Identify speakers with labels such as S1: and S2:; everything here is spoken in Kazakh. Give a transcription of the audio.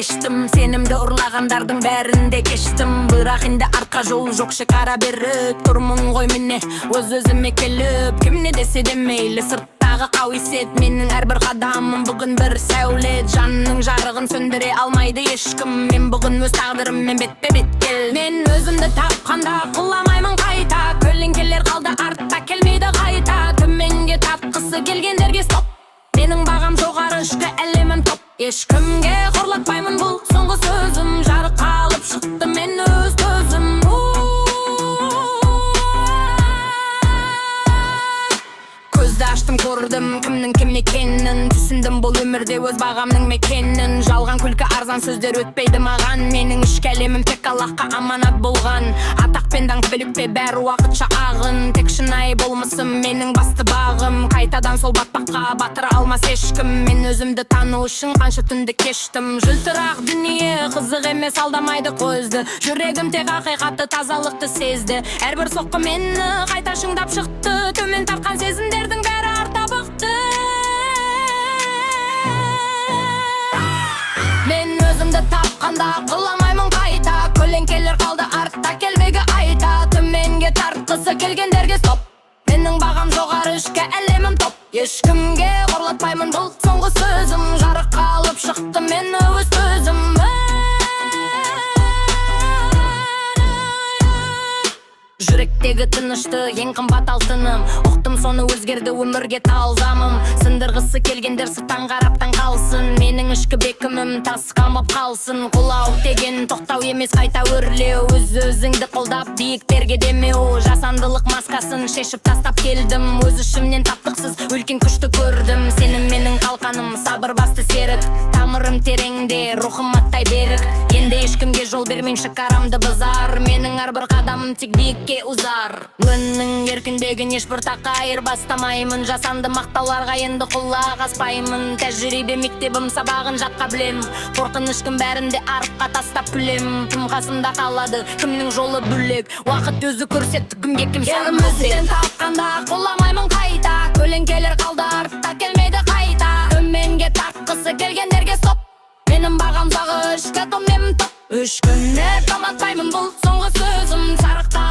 S1: чечтим. Сенімді ұрлагандардың бәрінде кештім. Бірақ енді артқа жол жоқ, шекара берік тұрмын ғой міне өз-өзіме келіп. Кімне десе де мейлі, сырттағы қауесет менің әрбір қадамым бүгін бір сәулет. Жанның жарығын сөндіре алмайды ешкім. Мен бүгін өз тағдырыммен бетпе-бет кел. Мен өзімді тапқанда құламаймын қайта. Көлеңкелер қалды артта, келмейді қайта. Төменге тартқысы келгендерге стоп. Менің бағам жоғары, ішкі әлемім топ. Ешкімге қорлатпаймын, бұл соңғы сөзім. Жарыққа алып шықты мен өз көзім. Көзді аштым, көрдім кімнің кім екенін. Түсіндім бұл өмірде өз бағамның мекенін. Жалған күлкі, арзан сөздер өтпейді маған. Менің ішкі әлемім тек Аллахқа аманат болған. Атақ пен даңқ біліп пе, бәрі уақытша ағын. Тек шынайы болмысым менің басты бағым. Қайтадан сол батпаққа батыра алмас ешкім. Мен өзімді тану үшін қанша түнді кештім. Жылтырақ дүние қызық емес, алдамайды көзді. Жүрегім тек ақиқатты, тазалықты сезді. Әрбір соққы мені қайта шыңдап шықты. Төмен тартқан сезімдердің бәрі арта бұқты. Мен өзімді тапқанда құламаймын қайта. Көлеңкелер қалды артта, келмегі айта. Төменге тартқысы келгендерге стоп. Менің бағам жоғары, ішкі әлемім топ. Ешкімге қорлатпаймын, бұл соңғы сөзім. Жарыққа алып шықты мен өз көзім. Жүректегі тынышты, ең қымбат алтыным. Ұқтым соны, өзгерді өмірге талзамым. Сындырғысы келгендер сырттан қарап таң қалсын. Менің ішкі бекімім тасқан боп қалсын. Құлау деген тоқтау емес, қайта өрлеу. Өз-өзіңді қолдап биіктерге демеу. Жасандылық маскасын шешіп тастап келдім. Өз ішімнен таптықсыз үлкен күшті көрдім. Сенім менің қалқаным, сабыр басты серік. Тамырым тереңде, рухым аттай берік. Енді ешкімге жол бермейм, шекарамды бұзар. Менің әрбір қадамым тек биікке ұзар. Өннің еркіндеген ешбір таққа айырбастамаймын. Жасанды мақтауларға енді құлақ аспаймын. Тәжірибе мектебім, сабағын жатқа білем. Қорқынышкім бәрінде арыққа тастап білем. Кім қасымда қалады, кімнің жолы бөлек. Уақыт өзі көрсетті, кімге кім сенім өзден тапқанда құламаймын қайта. Көлеңкелер қалды артта, келмейді қайта. Төменге тартқысы келгендерге стоп. Менің бағам зағы, ішкі томем топ. Үш күнде таматпаймын, бұл соңғы сөзім. Жарықта